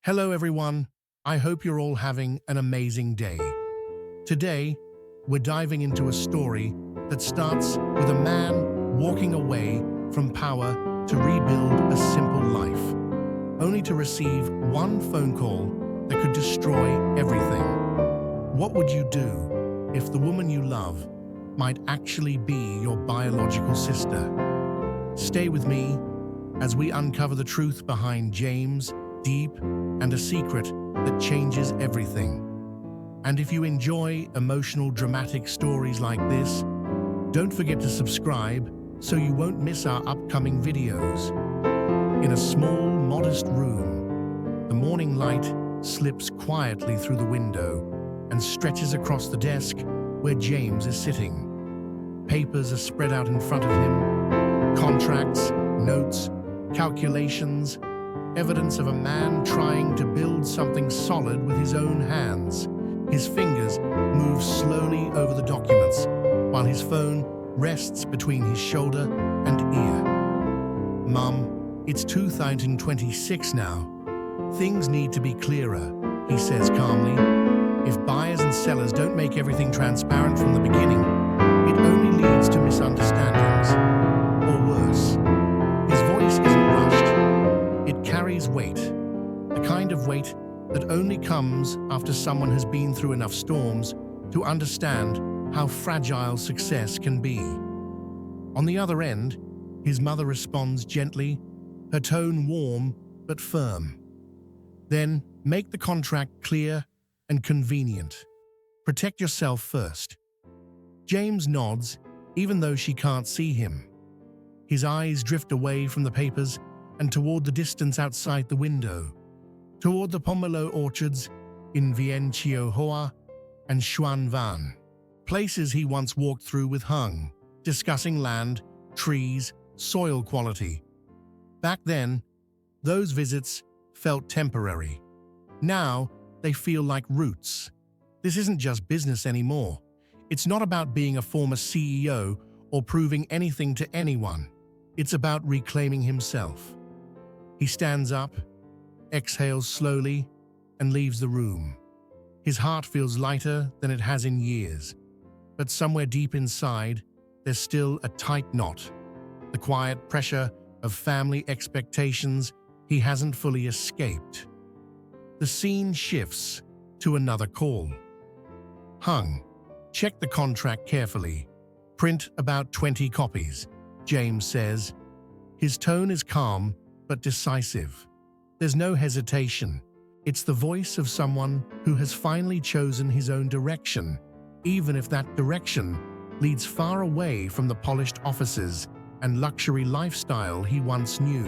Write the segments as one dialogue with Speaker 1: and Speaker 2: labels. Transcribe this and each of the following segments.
Speaker 1: Hello everyone, I hope you're all having an amazing day. Today, we're diving into a story that starts with a man walking away from power to rebuild a simple life, only to receive one phone call that could destroy everything. What would you do if the woman you love might actually be your biological sister? Stay with me as we uncover the truth behind James, Diep, and a secret that changes everything. And if you enjoy emotional, dramatic stories like this, don't forget to subscribe so you won't miss our upcoming videos. In a small, modest room, the morning light slips quietly through the window and stretches across the desk where James is sitting. Papers are spread out in front of him, contracts, notes, calculations, evidence of a man trying to build something solid with his own hands. His fingers move slowly over the documents, while his phone rests between his shoulder and ear. "Mum, it's 2026 now. Things need to be clearer," he says calmly. "If buyers and sellers don't make everything transparent from the beginning, it only leads to misunderstandings, or worse." His voice isn't rushed. It carries weight, the kind of weight that only comes after someone has been through enough storms to understand how fragile success can be. On the other end, his mother responds gently, her tone warm but firm. "Then make the contract clear and convenient. Protect yourself first." James nods, even though she can't see him. His eyes drift away from the papers and toward the distance outside the window, toward the pomelo orchards in Vien Chio Hoa and Xuan Van, places he once walked through with Hung, discussing land, trees, soil quality. Back then, those visits felt temporary. Now, they feel like roots. This isn't just business anymore. It's not about being a former CEO or proving anything to anyone. It's about reclaiming himself. He stands up, exhales slowly, and leaves the room. His heart feels lighter than it has in years, but somewhere deep inside, there's still a tight knot, the quiet pressure of family expectations he hasn't fully escaped. The scene shifts to another call. "Hung, check the contract carefully. Print about 20 copies," James says. His tone is calm but decisive. There's no hesitation. It's the voice of someone who has finally chosen his own direction, even if that direction leads far away from the polished offices and luxury lifestyle he once knew.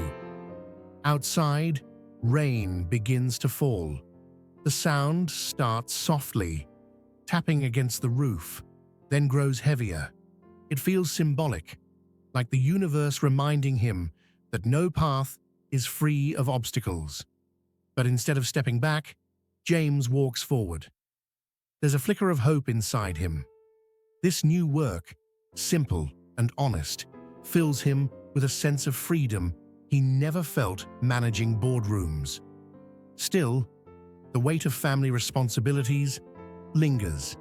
Speaker 1: Outside, rain begins to fall. The sound starts softly, tapping against the roof, then grows heavier. It feels symbolic, like the universe reminding him that no path is free of obstacles. But instead of stepping back, James walks forward. There's a flicker of hope inside him. This new work, simple and honest, fills him with a sense of freedom he never felt managing boardrooms. Still, the weight of family responsibilities lingers.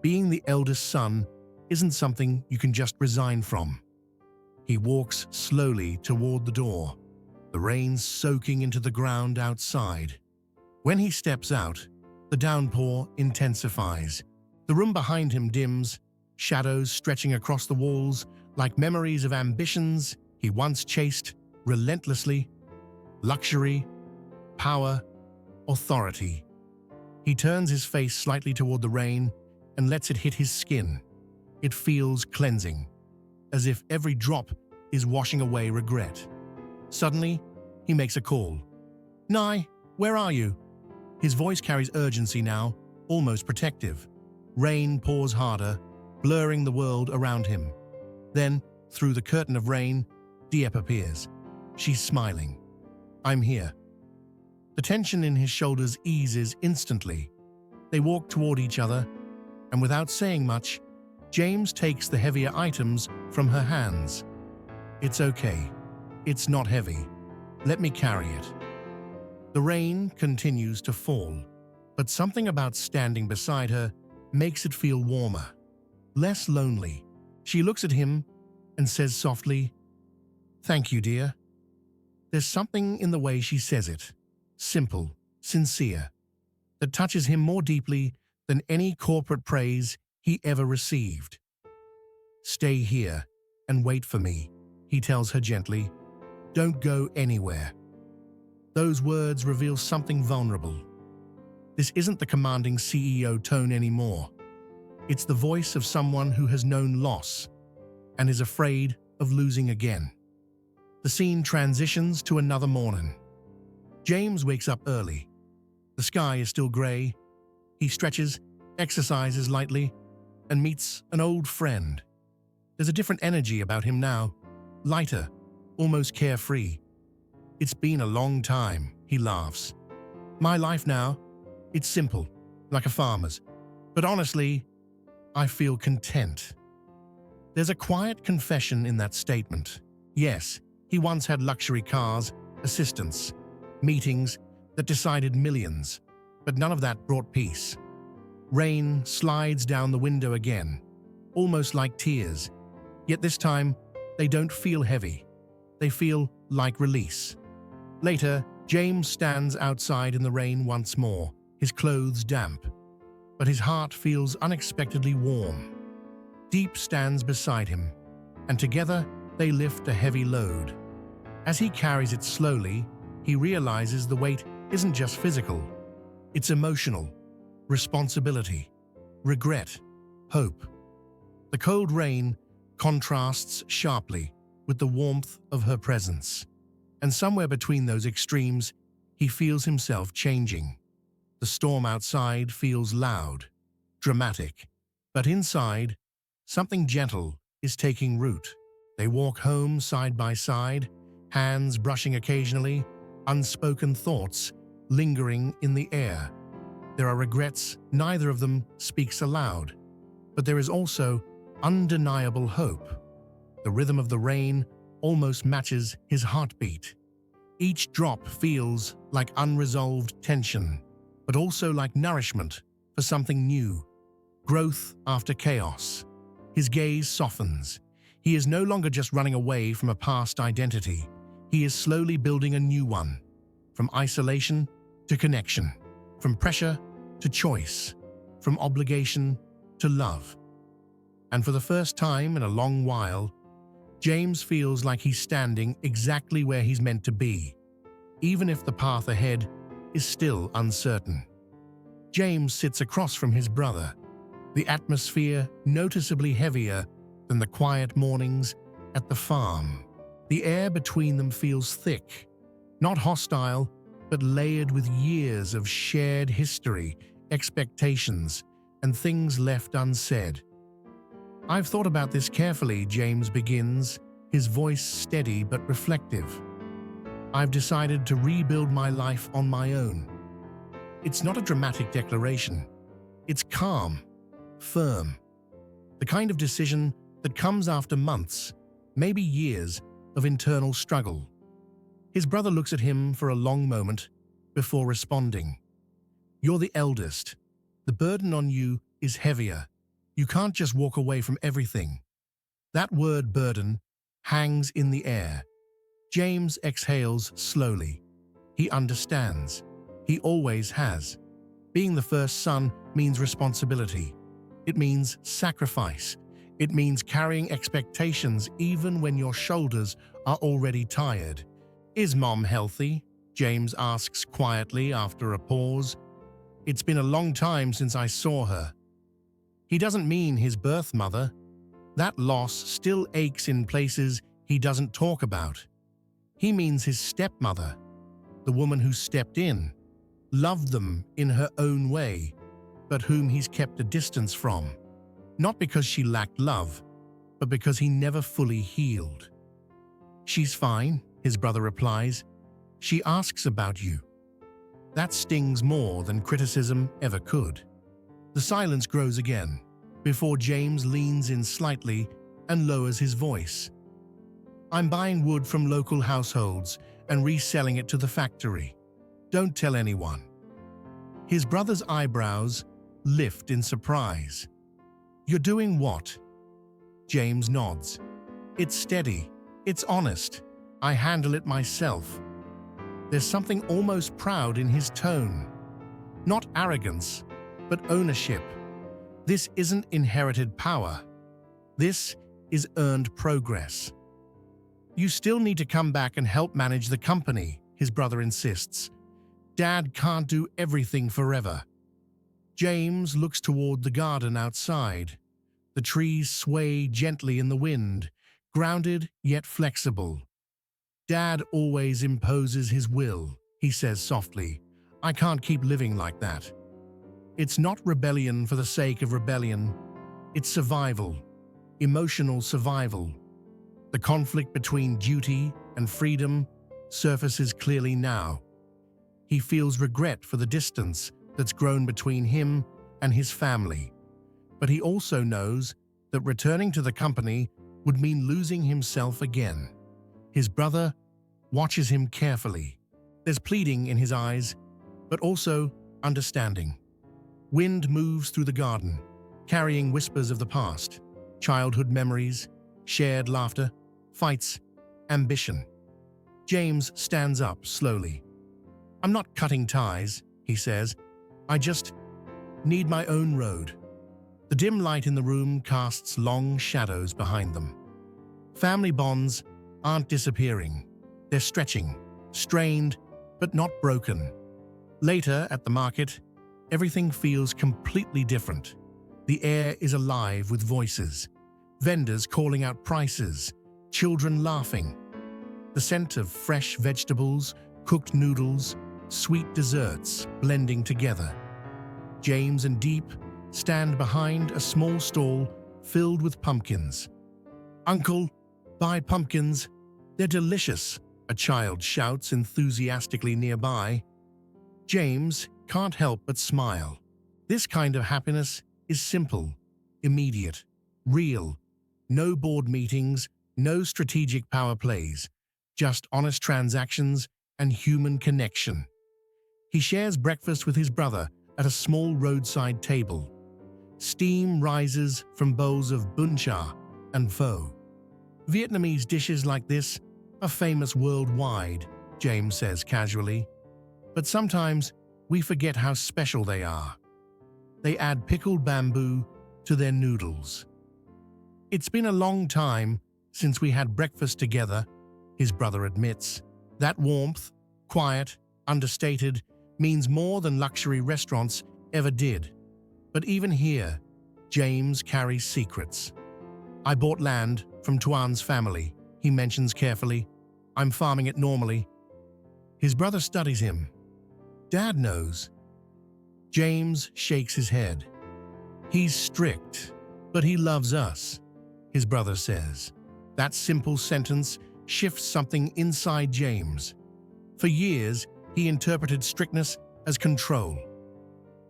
Speaker 1: Being the eldest son isn't something you can just resign from. He walks slowly toward the door, the rain soaking into the ground outside. When he steps out, the downpour intensifies. The room behind him dims, shadows stretching across the walls like memories of ambitions he once chased relentlessly. Luxury, power, authority. He turns his face slightly toward the rain and lets it hit his skin. It feels cleansing, as if every drop is washing away regret. Suddenly, he makes a call. "Nai, where are you?" His voice carries urgency now, almost protective. Rain pours harder, blurring the world around him. Then, through the curtain of rain, Diep appears. She's smiling. "I'm here." The tension in his shoulders eases instantly. They walk toward each other, and without saying much, James takes the heavier items from her hands. "It's okay. It's not heavy. Let me carry it." The rain continues to fall, but something about standing beside her makes it feel warmer, less lonely. She looks at him and says softly, "Thank you, dear." There's something in the way she says it, simple, sincere, that touches him more deeply than any corporate praise he ever received. "Stay here and wait for me," he tells her gently. "Don't go anywhere." Those words reveal something vulnerable. This isn't the commanding CEO tone anymore. It's the voice of someone who has known loss and is afraid of losing again. The scene transitions to another morning. James wakes up early. The sky is still grey. He stretches, exercises lightly, and meets an old friend. There's a different energy about him now, lighter, almost carefree. "It's been a long time," he laughs. "My life now, it's simple, like a farmer's. But honestly, I feel content." There's a quiet confession in that statement. Yes, he once had luxury cars, assistants, meetings that decided millions, but none of that brought peace. Rain slides down the window again, almost like tears. Yet this time, they don't feel heavy. They feel like release. Later, James stands outside in the rain once more, his clothes damp, but his heart feels unexpectedly warm. Diep stands beside him, and together they lift a heavy load. As he carries it slowly, he realizes the weight isn't just physical. It's emotional, responsibility, regret, hope. The cold rain contrasts sharply with the warmth of her presence, and somewhere between those extremes, he feels himself changing. The storm outside feels loud, dramatic, but inside, something gentle is taking root. They walk home side by side, hands brushing occasionally, unspoken thoughts lingering in the air. There are regrets neither of them speaks aloud, but there is also undeniable hope. The rhythm of the rain almost matches his heartbeat. Each drop feels like unresolved tension, but also like nourishment for something new, growth after chaos. His gaze softens. He is no longer just running away from a past identity. He is slowly building a new one, from isolation to connection, from pressure to choice, from obligation to love. And for the first time in a long while, James feels like he's standing exactly where he's meant to be, even if the path ahead is still uncertain. James sits across from his brother, the atmosphere noticeably heavier than the quiet mornings at the farm. The air between them feels thick, not hostile, but layered with years of shared history, expectations, and things left unsaid. "I've thought about this carefully," James begins, his voice steady but reflective. "I've decided to rebuild my life on my own." It's not a dramatic declaration. It's calm, firm. The kind of decision that comes after months, maybe years, of internal struggle. His brother looks at him for a long moment before responding. "You're the eldest. The burden on you is heavier. You can't just walk away from everything." That word burden hangs in the air. James exhales slowly. He understands. He always has. Being the first son means responsibility. It means sacrifice. It means carrying expectations even when your shoulders are already tired. "Is Mom healthy?" James asks quietly after a pause. "It's been a long time since I saw her." He doesn't mean his birth mother. That loss still aches in places he doesn't talk about. He means his stepmother, the woman who stepped in, loved them in her own way, but whom he's kept a distance from. Not because she lacked love, but because he never fully healed. "She's fine," his brother replies. "She asks about you." That stings more than criticism ever could. The silence grows again, before James leans in slightly and lowers his voice. "I'm buying wood from local households and reselling it to the factory. Don't tell anyone." His brother's eyebrows lift in surprise. "You're doing what?" James nods. "It's steady. It's honest. I handle it myself." There's something almost proud in his tone. Not arrogance, but ownership. This isn't inherited power. This is earned progress. "You still need to come back and help manage the company," his brother insists. "Dad can't do everything forever." James looks toward the garden outside. The trees sway gently in the wind, grounded yet flexible. "Dad always imposes his will," he says softly. "I can't keep living like that." It's not rebellion for the sake of rebellion. It's survival, emotional survival. The conflict between duty and freedom surfaces clearly now. He feels regret for the distance that's grown between him and his family. But he also knows that returning to the company would mean losing himself again. His brother watches him carefully. There's pleading in his eyes, but also understanding. Wind moves through the garden, carrying whispers of the past, childhood memories, shared laughter, fights, ambition. James stands up slowly. "I'm not cutting ties," he says. "I just need my own road." The dim light in the room casts long shadows behind them. Family bonds aren't disappearing. They're stretching, strained, but not broken. Later, at the market, everything feels completely different. The air is alive with voices, vendors calling out prices, children laughing. The scent of fresh vegetables, cooked noodles, sweet desserts blending together. James and Diep stand behind a small stall filled with pumpkins. "Uncle, buy pumpkins. They're delicious," a child shouts enthusiastically nearby. James can't help but smile. This kind of happiness is simple, immediate, real. No board meetings, no strategic power plays, just honest transactions and human connection. He shares breakfast with his brother at a small roadside table. Steam rises from bowls of bún chả and pho. "Vietnamese dishes like this are famous worldwide," James says casually. "But sometimes we forget how special they are." They add pickled bamboo to their noodles. "It's been a long time since we had breakfast together," his brother admits. That warmth, quiet, understated, means more than luxury restaurants ever did. But even here, James carries secrets. "I bought land from Tuan's family," he mentions carefully. "I'm farming it normally." His brother studies him. "Dad knows." James shakes his head. "He's strict, but he loves us," his brother says. That simple sentence shifts something inside James. For years, he interpreted strictness as control.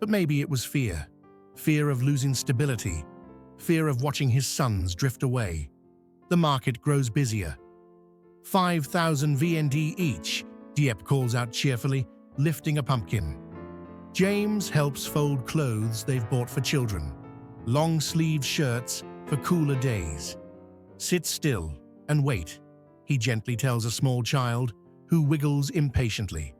Speaker 1: But maybe it was fear. Fear of losing stability. Fear of watching his sons drift away. The market grows busier. 5,000 VND each, Diep calls out cheerfully, lifting a pumpkin. James helps fold clothes they've bought for children. Long-sleeved shirts for cooler days. "Sit still and wait," he gently tells a small child who wiggles impatiently.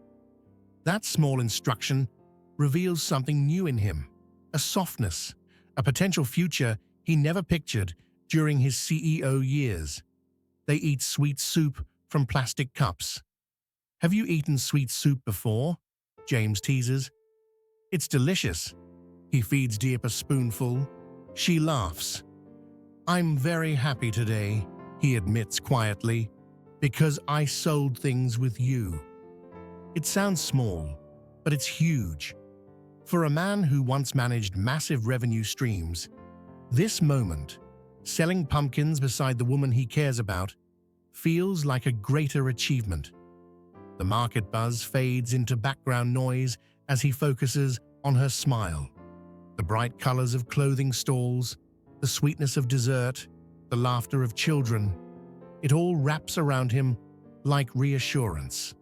Speaker 1: That small instruction reveals something new in him, a softness, a potential future he never pictured during his CEO years. They eat sweet soup from plastic cups. "Have you eaten sweet soup before?" James teases. "It's delicious." He feeds Diep a spoonful. She laughs. "I'm very happy today," he admits quietly, "because I sold things with you." It sounds small, but it's huge. For a man who once managed massive revenue streams, this moment, selling pumpkins beside the woman he cares about, feels like a greater achievement. The market buzz fades into background noise as he focuses on her smile. The bright colors of clothing stalls, the sweetness of dessert, the laughter of children, it all wraps around him like reassurance.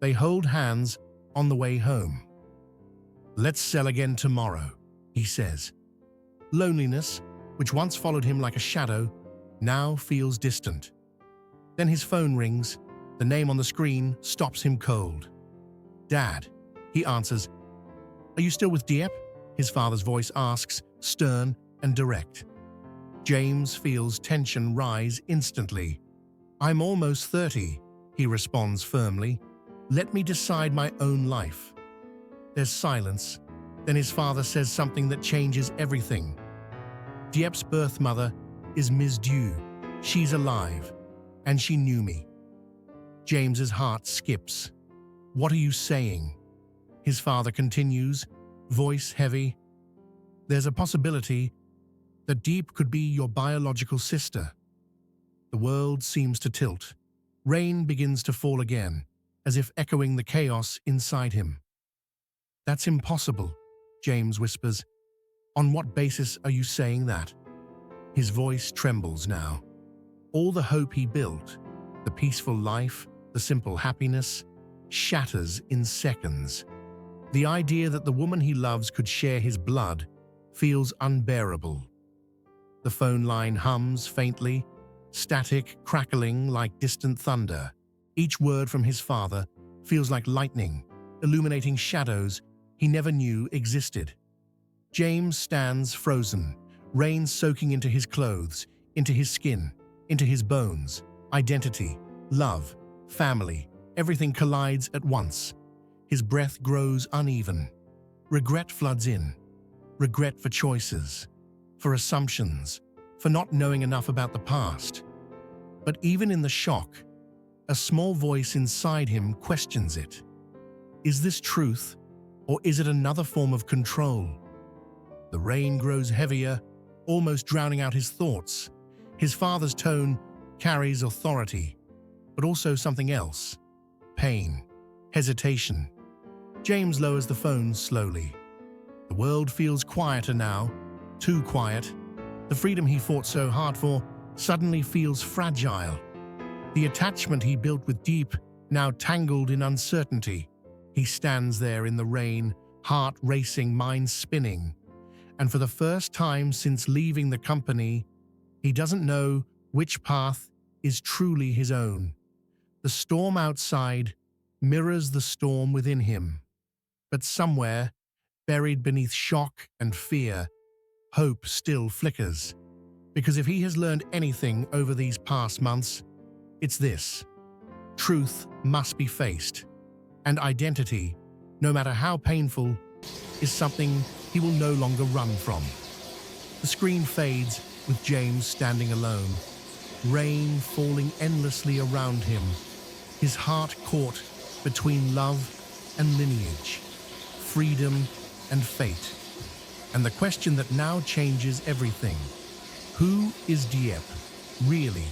Speaker 1: They hold hands on the way home. "Let's sell again tomorrow," he says. Loneliness, which once followed him like a shadow, now feels distant. Then his phone rings. The name on the screen stops him cold. "Dad," he answers. "Are you still with Diep?" his father's voice asks, stern and direct. James feels tension rise instantly. "I'm almost 30, he responds firmly. "Let me decide my own life." There's silence. Then his father says something that changes everything. "Diep's birth mother is Ms. Dew. She's alive, and she knew me." James's heart skips. "What are you saying?" His father continues, voice heavy. "There's a possibility that Diep could be your biological sister." The world seems to tilt. Rain begins to fall again, as if echoing the chaos inside him. "That's impossible," James whispers. "On what basis are you saying that?" His voice trembles now. All the hope he built, the peaceful life, the simple happiness, shatters in seconds. The idea that the woman he loves could share his blood feels unbearable. The phone line hums faintly, static crackling like distant thunder. Each word from his father feels like lightning, illuminating shadows he never knew existed. James stands frozen, rain soaking into his clothes, into his skin, into his bones. Identity, love, family, everything collides at once. His breath grows uneven. Regret floods in. Regret for choices, for assumptions, for not knowing enough about the past. But even in the shock, a small voice inside him questions it. Is this truth, or is it another form of control? The rain grows heavier, almost drowning out his thoughts. His father's tone carries authority, but also something else. Pain, hesitation. James lowers the phone slowly. The world feels quieter now, too quiet. The freedom he fought so hard for suddenly feels fragile. The attachment he built with Diep, now tangled in uncertainty. He stands there in the rain, heart racing, mind spinning. And for the first time since leaving the company, he doesn't know which path is truly his own. The storm outside mirrors the storm within him. But somewhere, buried beneath shock and fear, hope still flickers. Because if he has learned anything over these past months, it's this: truth must be faced, and identity, no matter how painful, is something he will no longer run from. The screen fades with James standing alone, rain falling endlessly around him, his heart caught between love and lineage, freedom and fate. And the question that now changes everything: who is Diep really?